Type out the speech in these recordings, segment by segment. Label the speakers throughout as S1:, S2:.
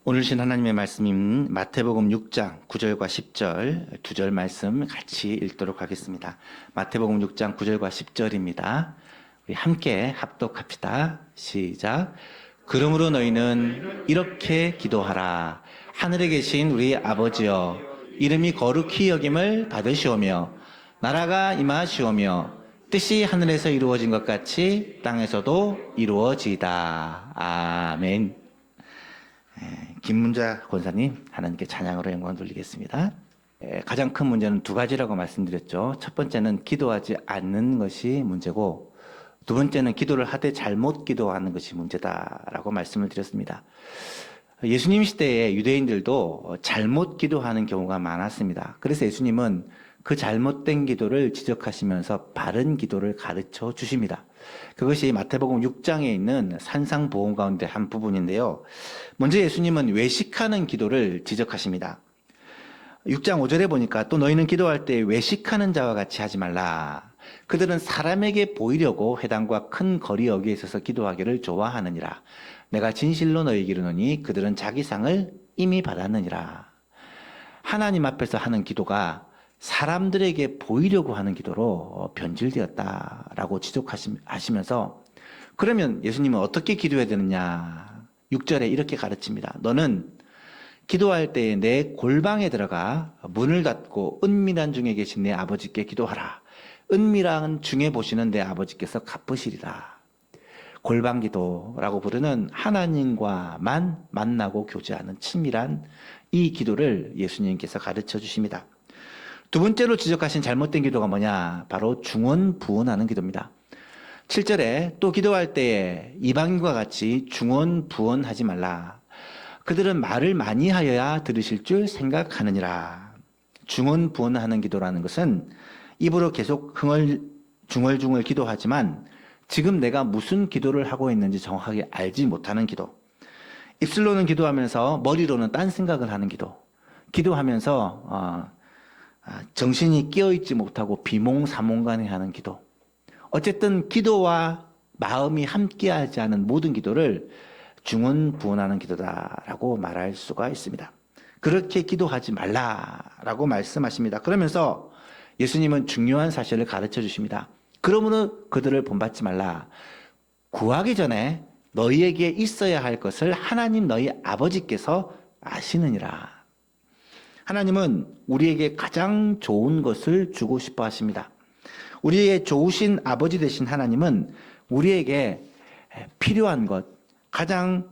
S1: 오늘 신 하나님의 말씀인 마태복음 6장 9절과 10절 두 절 말씀 같이 읽도록 하겠습니다. 마태복음 6장 9절과 10절입니다. 우리 함께 합독합시다. 시작. 그러므로 너희는 이렇게 기도하라. 하늘에 계신 우리 아버지여, 이름이 거룩히 여김을 받으시오며 나라가 임하시오며 뜻이 하늘에서 이루어진 것 같이 땅에서도 이루어지이다. 아멘. 김문자 권사님, 하나님께 찬양으로 영광 돌리겠습니다. 가장 큰 문제는 두 가지라고 말씀드렸죠. 첫 번째는 기도하지 않는 것이 문제고, 두 번째는 기도를 하되 잘못 기도하는 것이 문제다라고 말씀을 드렸습니다. 예수님 시대에 유대인들도 잘못 기도하는 경우가 많았습니다. 그래서 예수님은 그 잘못된 기도를 지적하시면서 바른 기도를 가르쳐 주십니다. 그것이 마태복음 6장에 있는 산상보험 가운데 한 부분인데요. 먼저 예수님은 외식하는 기도를 지적하십니다. 6장 5절에 보니까 또 너희는 기도할 때 외식하는 자와 같이 하지 말라. 그들은 사람에게 보이려고 회당과 큰 거리 여기에 있어서 기도하기를 좋아하느니라. 내가 진실로 너희에게 이르노니 그들은 자기 상을 이미 받았느니라. 하나님 앞에서 하는 기도가 사람들에게 보이려고 하는 기도로 변질되었다라고 지적하시면서, 그러면 예수님은 어떻게 기도해야 되느냐? 6절에 이렇게 가르칩니다. 너는 기도할 때에 내 골방에 들어가 문을 닫고 은밀한 중에 계신 내 아버지께 기도하라. 은밀한 중에 보시는 내 아버지께서 갚으시리라. 골방 기도라고 부르는 하나님과만 만나고 교제하는 친밀한 이 기도를 예수님께서 가르쳐 주십니다. 두 번째로 지적하신 잘못된 기도가 뭐냐? 바로 중언부언하는 기도입니다. 7절에 또 기도할 때에 이방인과 같이 중언부언하지 말라. 그들은 말을 많이 하여야 들으실 줄 생각하느니라. 중언부언하는 기도라는 것은 입으로 계속 중얼중얼 기도하지만 지금 내가 무슨 기도를 하고 있는지 정확하게 알지 못하는 기도. 입술로는 기도하면서 머리로는 딴 생각을 하는 기도. 기도하면서 정신이 깨어있지 못하고 비몽사몽간에 하는 기도. 어쨌든 기도와 마음이 함께하지 않은 모든 기도를 중언부언하는 기도다라고 말할 수가 있습니다. 그렇게 기도하지 말라라고 말씀하십니다. 그러면서 예수님은 중요한 사실을 가르쳐 주십니다. 그러므로 그들을 본받지 말라. 구하기 전에 너희에게 있어야 할 것을 하나님 너희 아버지께서 아시느니라. 하나님은 우리에게 가장 좋은 것을 주고 싶어 하십니다. 우리의 좋으신 아버지 되신 하나님은 우리에게 필요한 것, 가장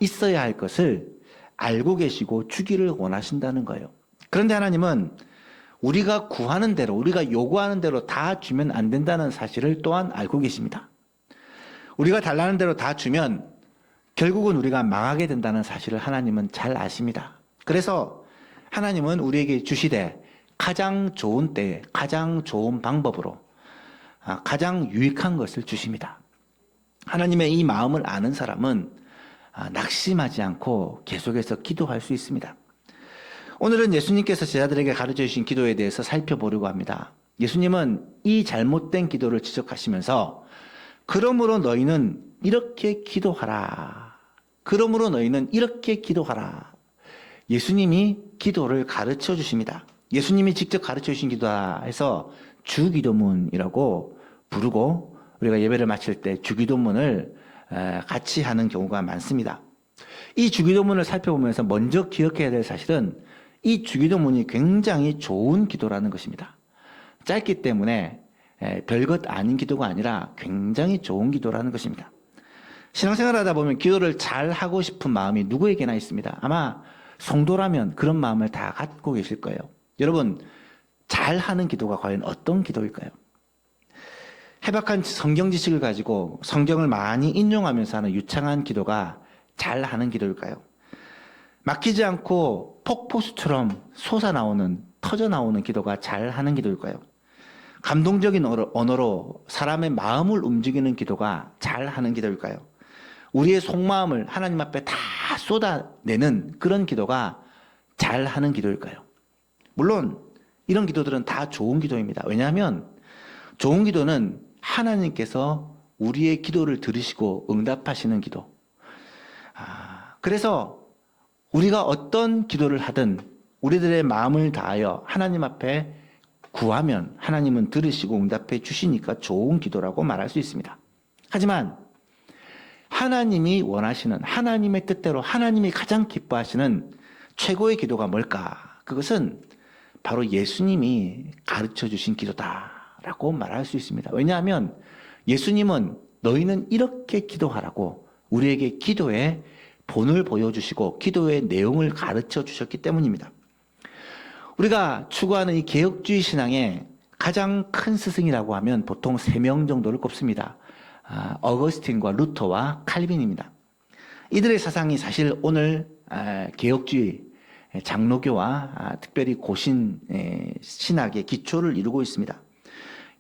S1: 있어야 할 것을 알고 계시고 주기를 원하신다는 거예요. 그런데 하나님은 우리가 구하는 대로, 우리가 요구하는 대로 다 주면 안 된다는 사실을 또한 알고 계십니다. 우리가 달라는 대로 다 주면 결국은 우리가 망하게 된다는 사실을 하나님은 잘 아십니다. 그래서 하나님은 우리에게 주시되 가장 좋은 때에 가장 좋은 방법으로 가장 유익한 것을 주십니다. 하나님의 이 마음을 아는 사람은 낙심하지 않고 계속해서 기도할 수 있습니다. 오늘은 예수님께서 제자들에게 가르쳐 주신 기도에 대해서 살펴보려고 합니다. 예수님은 이 잘못된 기도를 지적하시면서 그러므로 너희는 이렇게 기도하라. 그러므로 너희는 이렇게 기도하라. 예수님이 기도를 가르쳐 주십니다. 예수님이 직접 가르쳐 주신 기도다 해서 주기도문이라고 부르고 우리가 예배를 마칠 때 주기도문을 같이 하는 경우가 많습니다. 이 주기도문을 살펴보면서 먼저 기억해야 될 사실은 이 주기도문이 굉장히 좋은 기도라는 것입니다. 짧기 때문에 별것 아닌 기도가 아니라 굉장히 좋은 기도라는 것입니다. 신앙생활 하다 보면 기도를 잘 하고 싶은 마음이 누구에게나 있습니다. 아마 성도라면 그런 마음을 다 갖고 계실 거예요. 여러분, 잘하는 기도가 과연 어떤 기도일까요? 해박한 성경 지식을 가지고 성경을 많이 인용하면서 하는 유창한 기도가 잘하는 기도일까요? 막히지 않고 폭포수처럼 솟아나오는, 터져나오는 기도가 잘하는 기도일까요? 감동적인 언어로 사람의 마음을 움직이는 기도가 잘하는 기도일까요? 우리의 속마음을 하나님 앞에 다 쏟아내는 그런 기도가 잘하는 기도일까요? 물론 이런 기도들은 다 좋은 기도입니다. 왜냐하면 좋은 기도는 하나님께서 우리의 기도를 들으시고 응답하시는 기도. 그래서 우리가 어떤 기도를 하든 우리들의 마음을 다하여 하나님 앞에 구하면 하나님은 들으시고 응답해 주시니까 좋은 기도라고 말할 수 있습니다. 하지만 하나님이 원하시는 하나님의 뜻대로 하나님이 가장 기뻐하시는 최고의 기도가 뭘까? 그것은 바로 예수님이 가르쳐 주신 기도다라고 말할 수 있습니다. 왜냐하면 예수님은 너희는 이렇게 기도하라고 우리에게 기도의 본을 보여주시고 기도의 내용을 가르쳐 주셨기 때문입니다. 우리가 추구하는 이 개혁주의 신앙의 가장 큰 스승이라고 하면 보통 3명 정도를 꼽습니다. 어거스틴과 루터와 칼빈입니다. 이들의 사상이 사실 오늘 개혁주의 장로교와 특별히 고신 신학의 기초를 이루고 있습니다.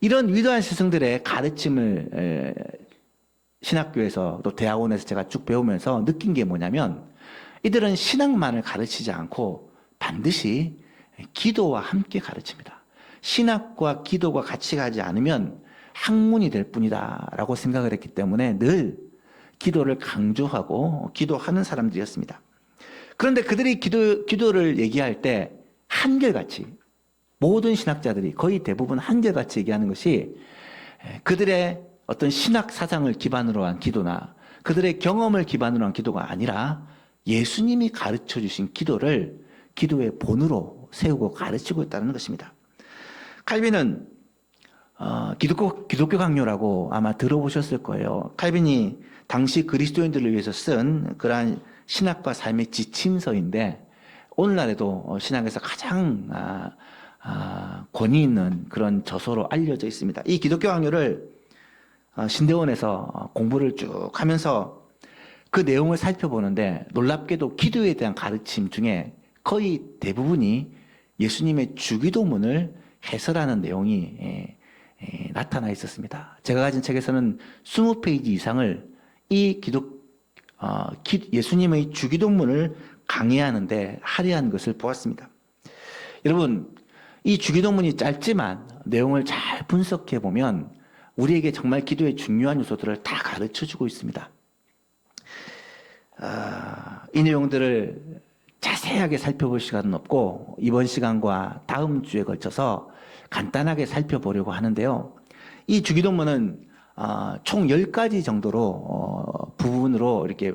S1: 이런 위대한 스승들의 가르침을 신학교에서 또 대학원에서 제가 쭉 배우면서 느낀 게 뭐냐면 이들은 신학만을 가르치지 않고 반드시 기도와 함께 가르칩니다. 신학과 기도가 같이 가지 않으면 학문이 될 뿐이다 라고 생각을 했기 때문에 늘 기도를 강조하고 기도하는 사람들이었습니다. 그런데 그들이 기도를 얘기할 때 한결같이 모든 신학자들이 거의 대부분 한결같이 얘기하는 것이 그들의 어떤 신학 사상을 기반으로 한 기도나 그들의 경험을 기반으로 한 기도가 아니라 예수님이 가르쳐 주신 기도를 기도의 본으로 세우고 가르치고 있다는 것입니다. 칼빈은 기독교 강요라고 아마 들어보셨을 거예요. 칼빈이 당시 그리스도인들을 위해서 쓴 그러한 신학과 삶의 지침서인데 오늘날에도 신학에서 가장 권위 있는 그런 저서로 알려져 있습니다. 이 기독교 강요를 신대원에서 공부를 쭉 하면서 그 내용을 살펴보는데 놀랍게도 기도에 대한 가르침 중에 거의 대부분이 예수님의 주기도문을 해설하는 내용이 나타나 있었습니다. 제가 가진 책에서는 20페이지 이상을 이 예수님의 주기도문을 강의하는데 할애한 것을 보았습니다. 여러분, 이 주기도문이 짧지만 내용을 잘 분석해 보면 우리에게 정말 기도의 중요한 요소들을 다 가르쳐 주고 있습니다. 이 내용들을 자세하게 살펴볼 시간은 없고 이번 시간과 다음 주에 걸쳐서 간단하게 살펴보려고 하는데요. 이 주기도문은 총 10가지 정도로 부분으로 이렇게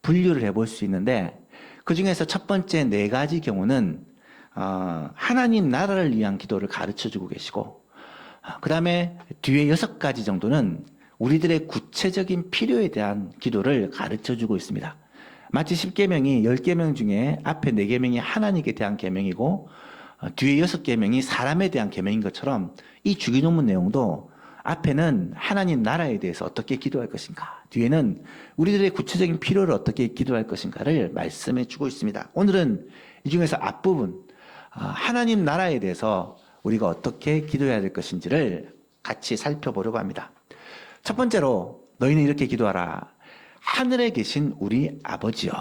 S1: 분류를 해볼 수 있는데 그 중에서 첫 번째 4가지 경우는 하나님 나라를 위한 기도를 가르쳐주고 계시고 그 다음에 뒤에 6가지 정도는 우리들의 구체적인 필요에 대한 기도를 가르쳐주고 있습니다. 마치 10계명이 10계명 중에 앞에 4계명이 하나님께 대한 계명이고 뒤에 6계명이 사람에 대한 계명인 것처럼 이 주기도문 내용도 앞에는 하나님 나라에 대해서 어떻게 기도할 것인가, 뒤에는 우리들의 구체적인 필요를 어떻게 기도할 것인가를 말씀해 주고 있습니다. 오늘은 이 중에서 앞부분 하나님 나라에 대해서 우리가 어떻게 기도해야 될 것인지를 같이 살펴보려고 합니다. 첫 번째로 너희는 이렇게 기도하라. 하늘에 계신 우리 아버지여.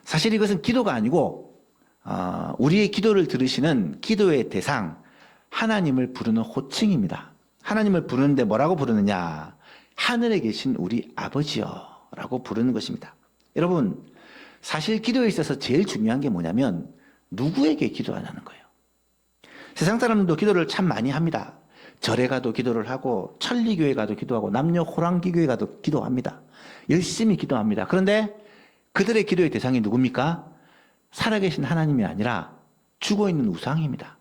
S1: 사실 이것은 기도가 아니고 우리의 기도를 들으시는 기도의 대상 하나님을 부르는 호칭입니다. 하나님을 부르는데 뭐라고 부르느냐? 하늘에 계신 우리 아버지여 라고 부르는 것입니다. 여러분, 사실 기도에 있어서 제일 중요한 게 뭐냐면 누구에게 기도하냐는 거예요. 세상 사람들도 기도를 참 많이 합니다. 절에 가도 기도를 하고 천리교회 가도 기도하고 남녀 호랑기교회 가도 기도합니다. 열심히 기도합니다. 그런데 그들의 기도의 대상이 누굽니까? 살아계신 하나님이 아니라 죽어있는 우상입니다.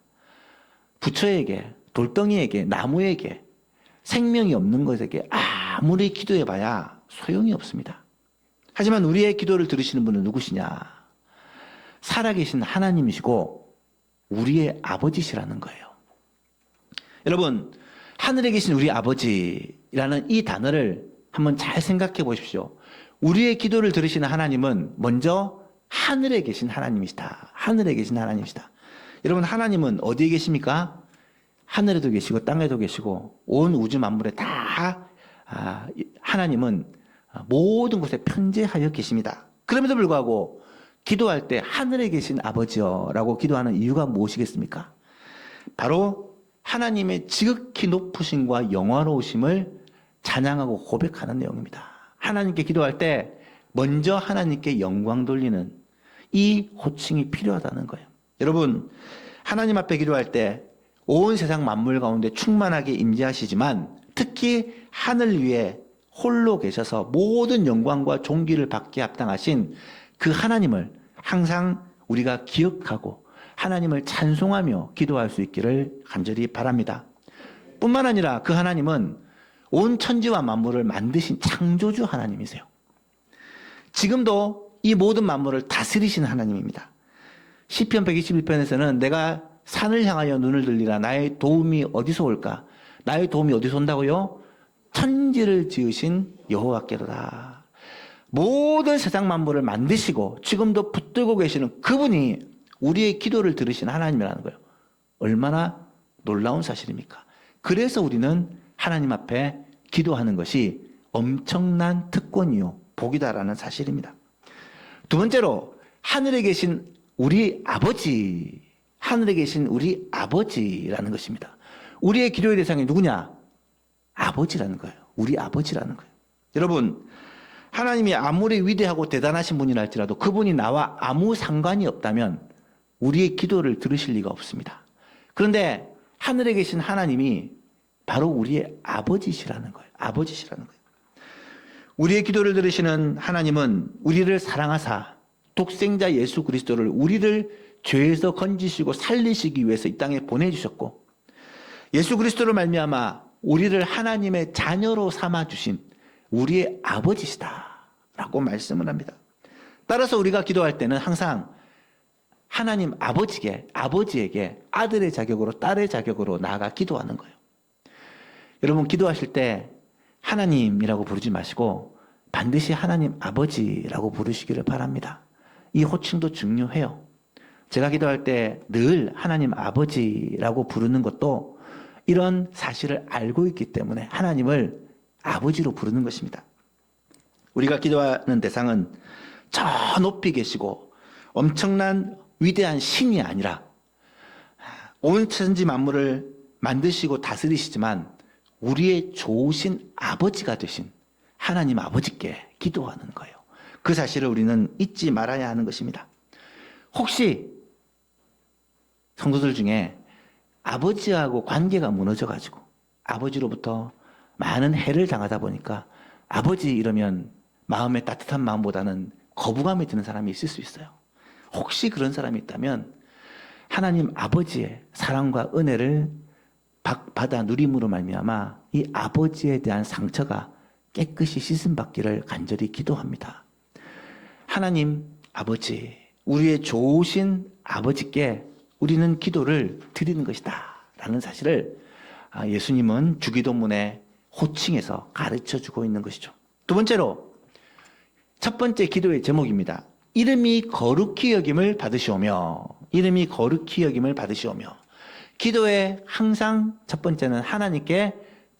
S1: 부처에게, 돌덩이에게, 나무에게, 생명이 없는 것에게 아무리 기도해봐야 소용이 없습니다. 하지만 우리의 기도를 들으시는 분은 누구시냐? 살아계신 하나님이시고 우리의 아버지시라는 거예요. 여러분, 하늘에 계신 우리 아버지라는 이 단어를 한번 잘 생각해 보십시오. 우리의 기도를 들으시는 하나님은 먼저 하늘에 계신 하나님이시다. 하늘에 계신 하나님이시다. 여러분, 하나님은 어디에 계십니까? 하늘에도 계시고 땅에도 계시고 온 우주 만물에 다 하나님은 모든 곳에 편재하여 계십니다. 그럼에도 불구하고 기도할 때 하늘에 계신 아버지여라고 기도하는 이유가 무엇이겠습니까? 바로 하나님의 지극히 높으심과 영화로우심을 찬양하고 고백하는 내용입니다. 하나님께 기도할 때 먼저 하나님께 영광 돌리는 이 호칭이 필요하다는 거예요. 여러분, 하나님 앞에 기도할 때 온 세상 만물 가운데 충만하게 임재하시지만 특히 하늘 위에 홀로 계셔서 모든 영광과 존귀를 받게 합당하신 그 하나님을 항상 우리가 기억하고 하나님을 찬송하며 기도할 수 있기를 간절히 바랍니다. 뿐만 아니라 그 하나님은 온 천지와 만물을 만드신 창조주 하나님이세요. 지금도 이 모든 만물을 다스리시는 하나님입니다. 시편 121편에서는 내가 산을 향하여 눈을 들리라. 나의 도움이 어디서 올까? 나의 도움이 어디서 온다고요? 천지를 지으신 여호와께로다. 모든 세상 만물을 만드시고 지금도 붙들고 계시는 그분이 우리의 기도를 들으신 하나님이라는 거예요. 얼마나 놀라운 사실입니까? 그래서 우리는 하나님 앞에 기도하는 것이 엄청난 특권이요 복이다라는 사실입니다. 두 번째로 하늘에 계신 우리 아버지, 하늘에 계신 우리 아버지라는 것입니다. 우리의 기도의 대상이 누구냐? 아버지라는 거예요. 우리 아버지라는 거예요. 여러분, 하나님이 아무리 위대하고 대단하신 분이라 할지라도 그분이 나와 아무 상관이 없다면 우리의 기도를 들으실 리가 없습니다. 그런데 하늘에 계신 하나님이 바로 우리의 아버지시라는 거예요. 아버지시라는 거예요. 우리의 기도를 들으시는 하나님은 우리를 사랑하사 독생자 예수 그리스도를 우리를 죄에서 건지시고 살리시기 위해서 이 땅에 보내주셨고 예수 그리스도를 말미암아 우리를 하나님의 자녀로 삼아주신 우리의 아버지시다라고 말씀을 합니다. 따라서 우리가 기도할 때는 항상 하나님 아버지에게 아들의 자격으로 딸의 자격으로 나아가 기도하는 거예요. 여러분 기도하실 때 하나님이라고 부르지 마시고 반드시 하나님 아버지라고 부르시기를 바랍니다. 이 호칭도 중요해요. 제가 기도할 때 늘 하나님 아버지라고 부르는 것도 이런 사실을 알고 있기 때문에 하나님을 아버지로 부르는 것입니다. 우리가 기도하는 대상은 저 높이 계시고 엄청난 위대한 신이 아니라 온 천지 만물을 만드시고 다스리시지만 우리의 좋으신 아버지가 되신 하나님 아버지께 기도하는 거예요. 그 사실을 우리는 잊지 말아야 하는 것입니다. 혹시 성도들 중에 아버지하고 관계가 무너져가지고 아버지로부터 많은 해를 당하다 보니까 아버지 이러면 마음에 따뜻한 마음보다는 거부감이 드는 사람이 있을 수 있어요. 혹시 그런 사람이 있다면 하나님 아버지의 사랑과 은혜를 받아 누림으로 말미암아 이 아버지에 대한 상처가 깨끗이 씻음 받기를 간절히 기도합니다. 하나님 아버지, 우리의 좋으신 아버지께 우리는 기도를 드리는 것이다 라는 사실을 예수님은 주기도문의 호칭에서 가르쳐주고 있는 것이죠. 두 번째로 첫 번째 기도의 제목입니다. 이름이 거룩히 여김을 받으시오며, 이름이 거룩히 여김을 받으시오며. 기도에 항상 첫 번째는 하나님께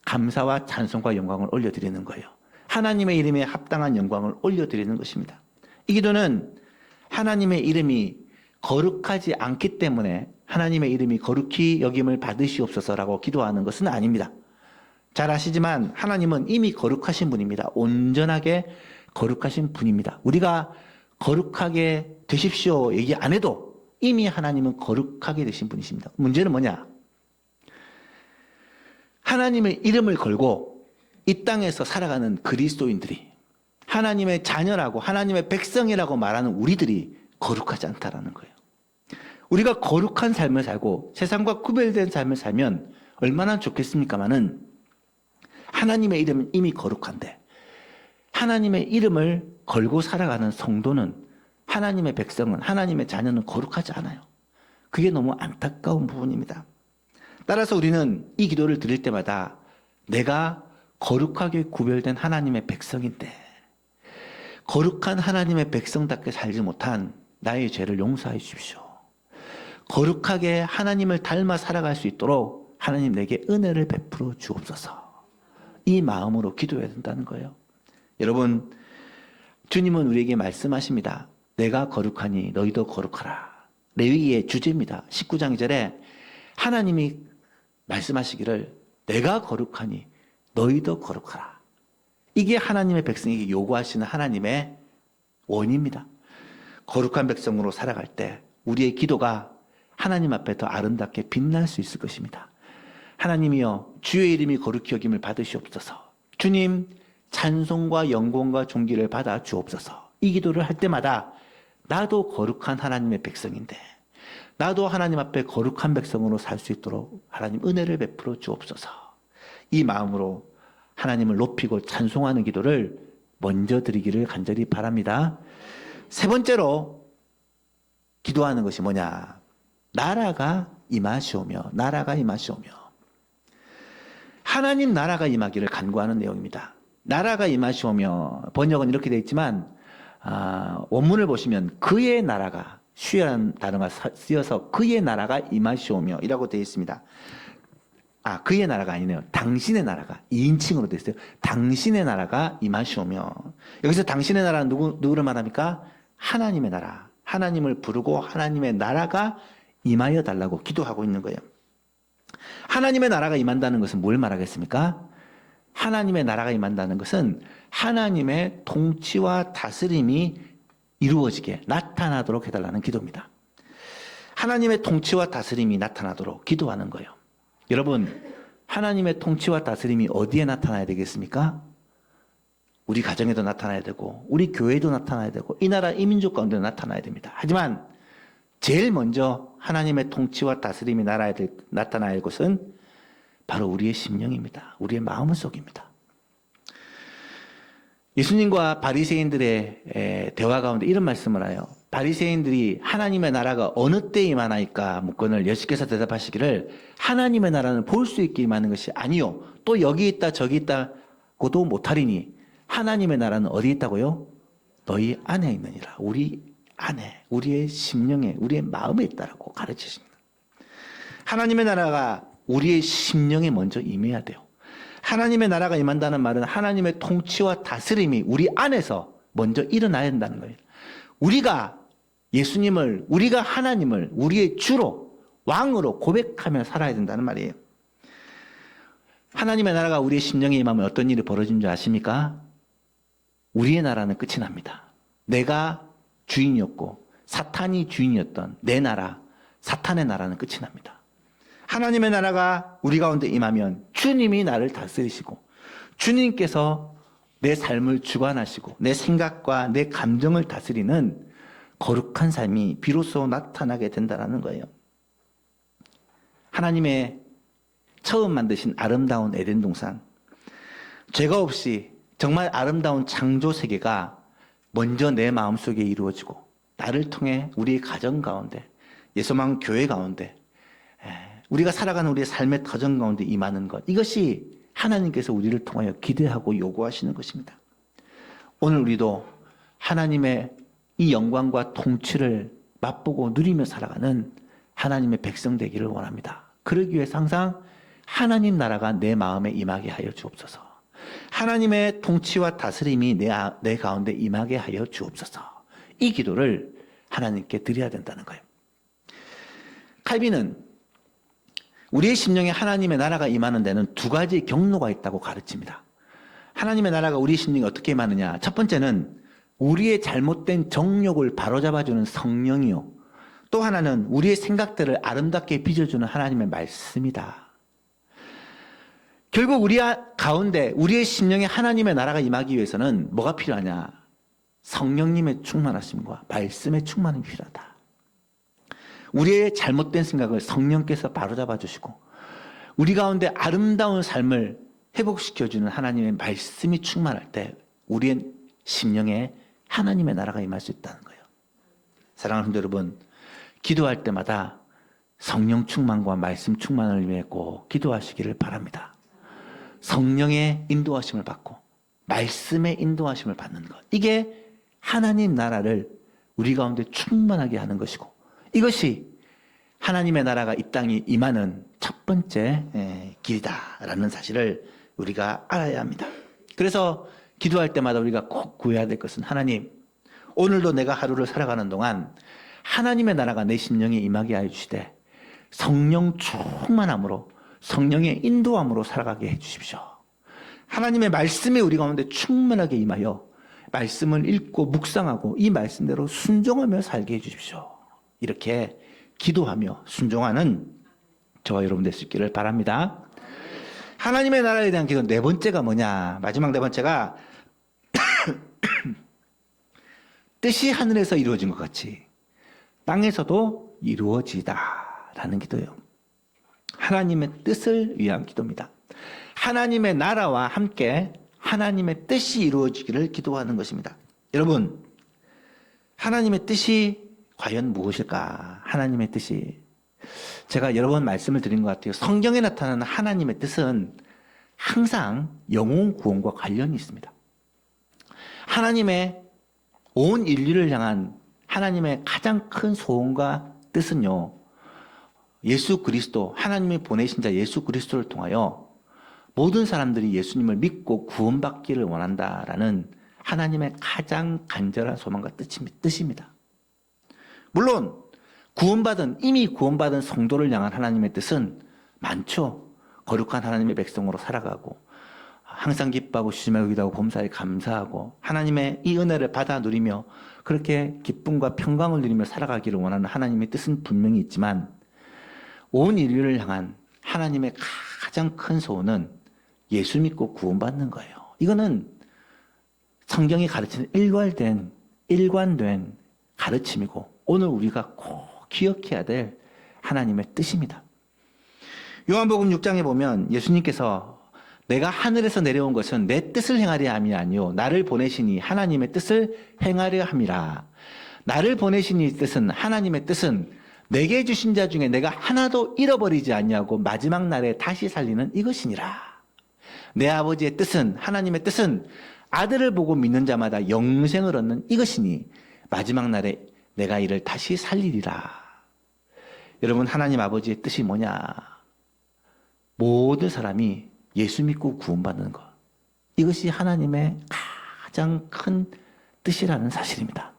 S1: 감사와 찬송과 영광을 올려드리는 거예요. 하나님의 이름에 합당한 영광을 올려드리는 것입니다. 이 기도는 하나님의 이름이 거룩하지 않기 때문에 하나님의 이름이 거룩히 여김을 받으시옵소서라고 기도하는 것은 아닙니다. 잘 아시지만 하나님은 이미 거룩하신 분입니다. 온전하게 거룩하신 분입니다. 우리가 거룩하게 되십시오 얘기 안 해도 이미 하나님은 거룩하게 되신 분이십니다. 문제는 뭐냐? 하나님의 이름을 걸고 이 땅에서 살아가는 그리스도인들이 하나님의 자녀라고 하나님의 백성이라고 말하는 우리들이 거룩하지 않다라는 거예요. 우리가 거룩한 삶을 살고 세상과 구별된 삶을 살면 얼마나 좋겠습니까마는 하나님의 이름은 이미 거룩한데 하나님의 이름을 걸고 살아가는 성도는 하나님의 백성은 하나님의 자녀는 거룩하지 않아요. 그게 너무 안타까운 부분입니다. 따라서 우리는 이 기도를 드릴 때마다 내가 거룩하게 구별된 하나님의 백성인데 거룩한 하나님의 백성답게 살지 못한 나의 죄를 용서해 주십시오. 거룩하게 하나님을 닮아 살아갈 수 있도록 하나님 내게 은혜를 베풀어 주옵소서. 이 마음으로 기도해야 된다는 거예요. 여러분, 주님은 우리에게 말씀하십니다. 내가 거룩하니 너희도 거룩하라. 레위기의 주제입니다. 19장 2절에 하나님이 말씀하시기를 내가 거룩하니 너희도 거룩하라. 이게 하나님의 백성에게 요구하시는 하나님의 원입니다. 거룩한 백성으로 살아갈 때 우리의 기도가 하나님 앞에 더 아름답게 빛날 수 있을 것입니다. 하나님이여 주의 이름이 거룩히 여김을 받으시옵소서. 주님 찬송과 영광과 존귀를 받아 주옵소서. 이 기도를 할 때마다 나도 거룩한 하나님의 백성인데 나도 하나님 앞에 거룩한 백성으로 살 수 있도록 하나님 은혜를 베풀어 주옵소서. 이 마음으로 하나님을 높이고 찬송하는 기도를 먼저 드리기를 간절히 바랍니다. 세 번째로 기도하는 것이 뭐냐? 나라가 임하시오며 나라가 임하시오며. 하나님 나라가 임하기를 간구하는 내용입니다. 나라가 임하시오며 번역은 이렇게 되어 있지만 원문을 보시면 그의 나라가 쉬라는 단어가 쓰여서 그의 나라가 임하시오며 이라고 되어 있습니다. 그의 나라가 아니네요. 당신의 나라가 2인칭으로 되어 있어요. 당신의 나라가 임하시오며. 여기서 당신의 나라는 누구를 말합니까? 하나님의 나라. 하나님을 부르고 하나님의 나라가 임하여 달라고 기도하고 있는 거예요. 하나님의 나라가 임한다는 것은 뭘 말하겠습니까? 하나님의 나라가 임한다는 것은 하나님의 통치와 다스림이 이루어지게 나타나도록 해달라는 기도입니다. 하나님의 통치와 다스림이 나타나도록 기도하는 거예요. 여러분, 하나님의 통치와 다스림이 어디에 나타나야 되겠습니까? 우리 가정에도 나타나야 되고 우리 교회에도 나타나야 되고 이 나라 이 민족 가운데도 나타나야 됩니다. 하지만 제일 먼저 하나님의 통치와 다스림이 나타나야 할 것은 바로 우리의 심령입니다. 우리의 마음속입니다. 예수님과 바리새인들의 대화 가운데 이런 말씀을 해요. 바리새인들이 하나님의 나라가 어느 때 임하나이까 묻건을 예수께서 대답하시기를 하나님의 나라는 볼 수 있게 임하는 것이 아니요 또 여기 있다 저기 있다고도 못하리니 하나님의 나라는 어디 있다고요? 너희 안에 있느니라. 우리 안에, 우리의 심령에, 우리의 마음에 있다라고 가르치십니다. 하나님의 나라가 우리의 심령에 먼저 임해야 돼요. 하나님의 나라가 임한다는 말은 하나님의 통치와 다스림이 우리 안에서 먼저 일어나야 된다는 거예요. 우리가 예수님을, 우리가 하나님을 우리의 주로, 왕으로 고백하며 살아야 된다는 말이에요. 하나님의 나라가 우리의 심령에 임하면 어떤 일이 벌어지는 줄 아십니까? 우리의 나라는 끝이 납니다. 내가 주인이었고 사탄이 주인이었던 내 나라, 사탄의 나라는 끝이 납니다. 하나님의 나라가 우리 가운데 임하면 주님이 나를 다스리시고 주님께서 내 삶을 주관하시고 내 생각과 내 감정을 다스리는 거룩한 삶이 비로소 나타나게 된다는 거예요. 하나님의 처음 만드신 아름다운 에덴 동산, 죄가 없이 정말 아름다운 창조 세계가 먼저 내 마음속에 이루어지고 나를 통해 우리 가정 가운데, 예수만 교회 가운데, 우리가 살아가는 우리의 삶의 터전 가운데 임하는 것, 이것이 하나님께서 우리를 통하여 기대하고 요구하시는 것입니다. 오늘 우리도 하나님의 이 영광과 통치를 맛보고 누리며 살아가는 하나님의 백성 되기를 원합니다. 그러기 위해서 항상 하나님 나라가 내 마음에 임하게 하여 주옵소서. 하나님의 통치와 다스림이 내 가운데 임하게 하여 주옵소서. 이 기도를 하나님께 드려야 된다는 거예요. 칼빈은 우리의 심령에 하나님의 나라가 임하는 데는 두 가지 경로가 있다고 가르칩니다. 하나님의 나라가 우리 심령에 어떻게 임하느냐? 첫 번째는 우리의 잘못된 정욕을 바로잡아주는 성령이요. 또 하나는 우리의 생각들을 아름답게 빚어주는 하나님의 말씀이다. 결국 우리 가운데 우리의 심령에 하나님의 나라가 임하기 위해서는 뭐가 필요하냐? 성령님의 충만하심과 말씀의 충만이 필요하다. 우리의 잘못된 생각을 성령께서 바로잡아 주시고 우리 가운데 아름다운 삶을 회복시켜주는 하나님의 말씀이 충만할 때 우리의 심령에 하나님의 나라가 임할 수 있다는 거예요. 사랑하는 성도 여러분, 기도할 때마다 성령 충만과 말씀 충만을 위해 꼭 기도하시기를 바랍니다. 성령의 인도하심을 받고 말씀의 인도하심을 받는 것, 이게 하나님 나라를 우리 가운데 충만하게 하는 것이고 이것이 하나님의 나라가 이 땅에 임하는 첫 번째 길이다라는 사실을 우리가 알아야 합니다. 그래서 기도할 때마다 우리가 꼭 구해야 될 것은 하나님, 오늘도 내가 하루를 살아가는 동안 하나님의 나라가 내 심령에 임하게 하여 주시되 성령 충만함으로 성령의 인도함으로 살아가게 해 주십시오. 하나님의 말씀이 우리 가운데 충만하게 임하여 말씀을 읽고 묵상하고 이 말씀대로 순종하며 살게 해주십시오. 이렇게 기도하며 순종하는 저와 여러분 될 수 있기를 바랍니다. 하나님의 나라에 대한 기도 네 번째가 뭐냐? 마지막 네 번째가 뜻이 하늘에서 이루어진 것 같이 땅에서도 이루어지다라는 기도예요. 하나님의 뜻을 위한 기도입니다. 하나님의 나라와 함께 하나님의 뜻이 이루어지기를 기도하는 것입니다. 여러분, 하나님의 뜻이 과연 무엇일까? 하나님의 뜻이 제가 여러 번 말씀을 드린 것 같아요. 성경에 나타나는 하나님의 뜻은 항상 영혼 구원과 관련이 있습니다. 하나님의 온 인류를 향한 하나님의 가장 큰 소원과 뜻은요, 예수 그리스도, 하나님이 보내신 자 예수 그리스도를 통하여 모든 사람들이 예수님을 믿고 구원받기를 원한다라는 하나님의 가장 간절한 소망과 뜻입니다. 물론 이미 구원받은 성도를 향한 하나님의 뜻은 많죠. 거룩한 하나님의 백성으로 살아가고 항상 기뻐하고 주님의 의기하고 범사에 감사하고 하나님의 이 은혜를 받아 누리며 그렇게 기쁨과 평강을 누리며 살아가기를 원하는 하나님의 뜻은 분명히 있지만 온 인류를 향한 하나님의 가장 큰 소원은 예수 믿고 구원받는 거예요. 이거는 성경이 가르치는 일관된 가르침이고 오늘 우리가 꼭 기억해야 될 하나님의 뜻입니다. 요한복음 6장에 보면 예수님께서 내가 하늘에서 내려온 것은 내 뜻을 행하려 함이 아니요 나를 보내시니 하나님의 뜻을 행하려 함이라. 나를 보내시니 뜻은 하나님의 뜻은 내게 주신 자 중에 내가 하나도 잃어버리지 않냐고 마지막 날에 다시 살리는 이것이니라. 내 아버지의 뜻은 하나님의 뜻은 아들을 보고 믿는 자마다 영생을 얻는 이것이니 마지막 날에 내가 이를 다시 살리리라. 여러분, 하나님 아버지의 뜻이 뭐냐? 모든 사람이 예수 믿고 구원받는 것. 이것이 하나님의 가장 큰 뜻이라는 사실입니다.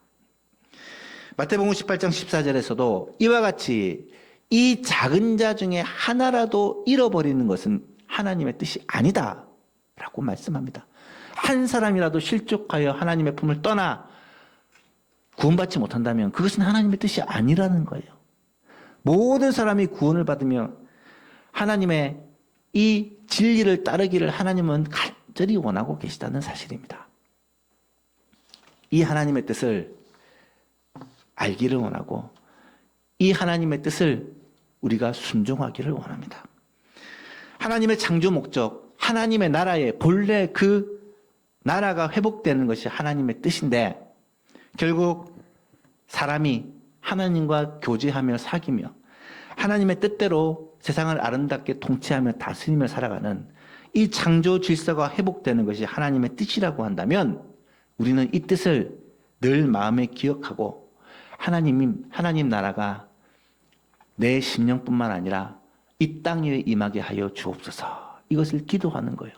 S1: 마태복음 18장 14절에서도 이와 같이 이 작은 자 중에 하나라도 잃어버리는 것은 하나님의 뜻이 아니다 라고 말씀합니다. 한 사람이라도 실족하여 하나님의 품을 떠나 구원받지 못한다면 그것은 하나님의 뜻이 아니라는 거예요. 모든 사람이 구원을 받으며 하나님의 이 진리를 따르기를 하나님은 간절히 원하고 계시다는 사실입니다. 이 하나님의 뜻을 알기를 원하고 이 하나님의 뜻을 우리가 순종하기를 원합니다. 하나님의 창조 목적, 하나님의 나라의 본래 그 나라가 회복되는 것이 하나님의 뜻인데 결국 사람이 하나님과 교제하며 사귀며 하나님의 뜻대로 세상을 아름답게 통치하며 다스리며 살아가는 이 창조 질서가 회복되는 것이 하나님의 뜻이라고 한다면 우리는 이 뜻을 늘 마음에 기억하고 하나님 나라가 내 심령뿐만 아니라 이 땅 위에 임하게 하여 주옵소서. 이것을 기도하는 거예요.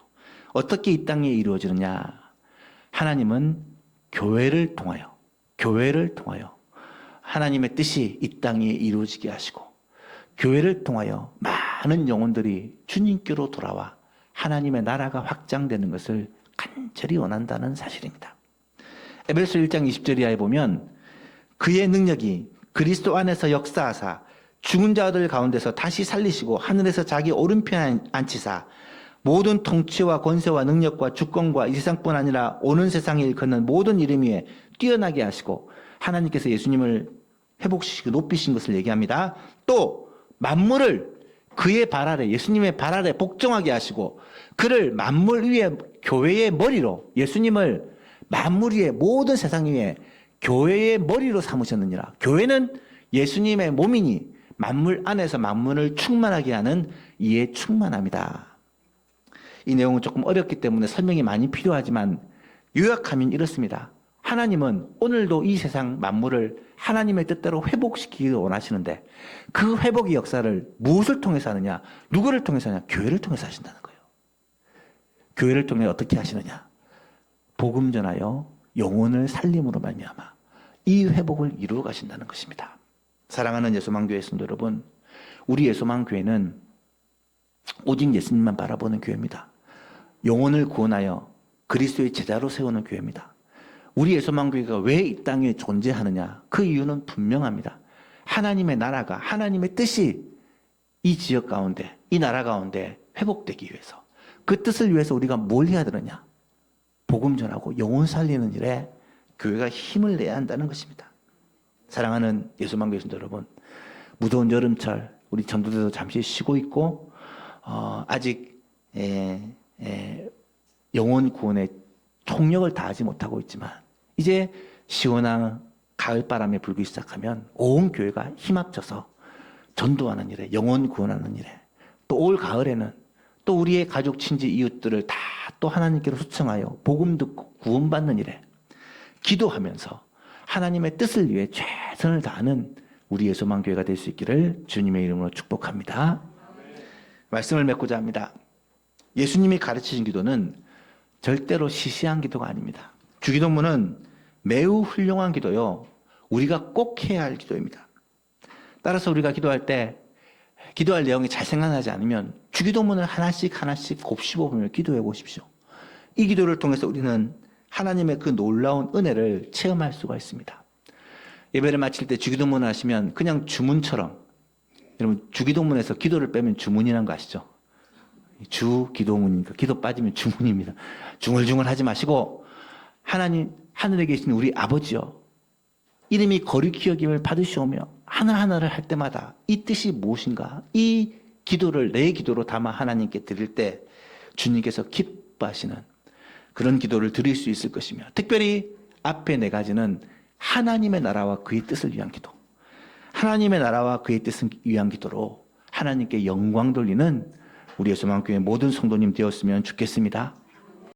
S1: 어떻게 이 땅에 이루어지느냐? 하나님은 교회를 통하여 하나님의 뜻이 이 땅에 이루어지게 하시고 교회를 통하여 많은 영혼들이 주님께로 돌아와 하나님의 나라가 확장되는 것을 간절히 원한다는 사실입니다. 에베소 1장 20절 이하에 보면 그의 능력이 그리스도 안에서 역사하사 죽은 자들 가운데서 다시 살리시고 하늘에서 자기 오른편에 앉히사 모든 통치와 권세와 능력과 주권과 이 세상뿐 아니라 오는 세상에 일컫는 모든 이름 위에 뛰어나게 하시고 하나님께서 예수님을 회복시키고 높이신 것을 얘기합니다. 또 만물을 그의 발 아래, 예수님의 발 아래 복종하게 하시고 그를 만물 위에 교회의 머리로, 예수님을 만물 위에 모든 세상 위에 교회의 머리로 삼으셨느니라. 교회는 예수님의 몸이니 만물 안에서 만물을 충만하게 하는 이에 충만합니다. 이 내용은 조금 어렵기 때문에 설명이 많이 필요하지만 요약하면 이렇습니다. 하나님은 오늘도 이 세상 만물을 하나님의 뜻대로 회복시키기를 원하시는데 그 회복의 역사를 무엇을 통해서 하느냐? 누구를 통해서 하느냐? 교회를 통해서 하신다는 거예요. 교회를 통해 어떻게 하시느냐? 복음 전하여 영혼을 살림으로 말미암아 이 회복을 이루어 가신다는 것입니다. 사랑하는 예수만교회 성도 여러분, 우리 예수만교회는 오직 예수님만 바라보는 교회입니다. 영혼을 구원하여 그리스도의 제자로 세우는 교회입니다. 우리의 소망교회가 왜 이 땅에 존재하느냐? 그 이유는 분명합니다. 하나님의 나라가, 하나님의 뜻이 이 지역 가운데, 이 나라 가운데 회복되기 위해서, 그 뜻을 위해서 우리가 뭘 해야 되느냐? 복음 전하고 영혼 살리는 일에 교회가 힘을 내야 한다는 것입니다. 사랑하는 예수만교회 성도 여러분, 무더운 여름철 우리 전도대도 잠시 쉬고 있고 아직 영혼 구원에 총력을 다하지 못하고 있지만, 이제 시원한 가을바람이 불기 시작하면 온 교회가 힘합쳐서 전도하는 일에, 영혼 구원하는 일에, 또 올 가을에는 또 우리의 가족, 친지, 이웃들을 다 또 하나님께로 초청하여 복음 듣고 구원받는 일에 기도하면서 하나님의 뜻을 위해 최선을 다하는 우리의 소망교회가 될 수 있기를 주님의 이름으로 축복합니다. 말씀을 맺고자 합니다. 예수님이 가르치신 기도는 절대로 시시한 기도가 아닙니다. 주기도문은 매우 훌륭한 기도요, 우리가 꼭 해야 할 기도입니다. 따라서 우리가 기도할 때 기도할 내용이 잘 생각나지 않으면 주기도문을 하나씩 곱씹어보며 기도해 보십시오. 이 기도를 통해서 우리는 하나님의 그 놀라운 은혜를 체험할 수가 있습니다. 예배를 마칠 때 주기도문을 하시면 그냥 주문처럼, 여러분 주기도문에서 기도를 빼면 주문이라는 거 아시죠? 주기도문이니까 기도 빠지면 주문입니다. 중얼중얼 하지 마시고, 하나님 하늘에 계신 우리 아버지여, 이름이 거룩히 여김을 받으시오며 하나하나를 할 때마다 이 뜻이 무엇인가, 이 기도를 내 기도로 담아 하나님께 드릴 때 주님께서 기뻐하시는 그런 기도를 드릴 수 있을 것이며, 특별히 앞에 네 가지는 하나님의 나라와 그의 뜻을 위한 기도, 하나님의 나라와 그의 뜻을 위한 기도로 하나님께 영광 돌리는 우리의 소망교회 모든 성도님 되었으면 좋겠습니다.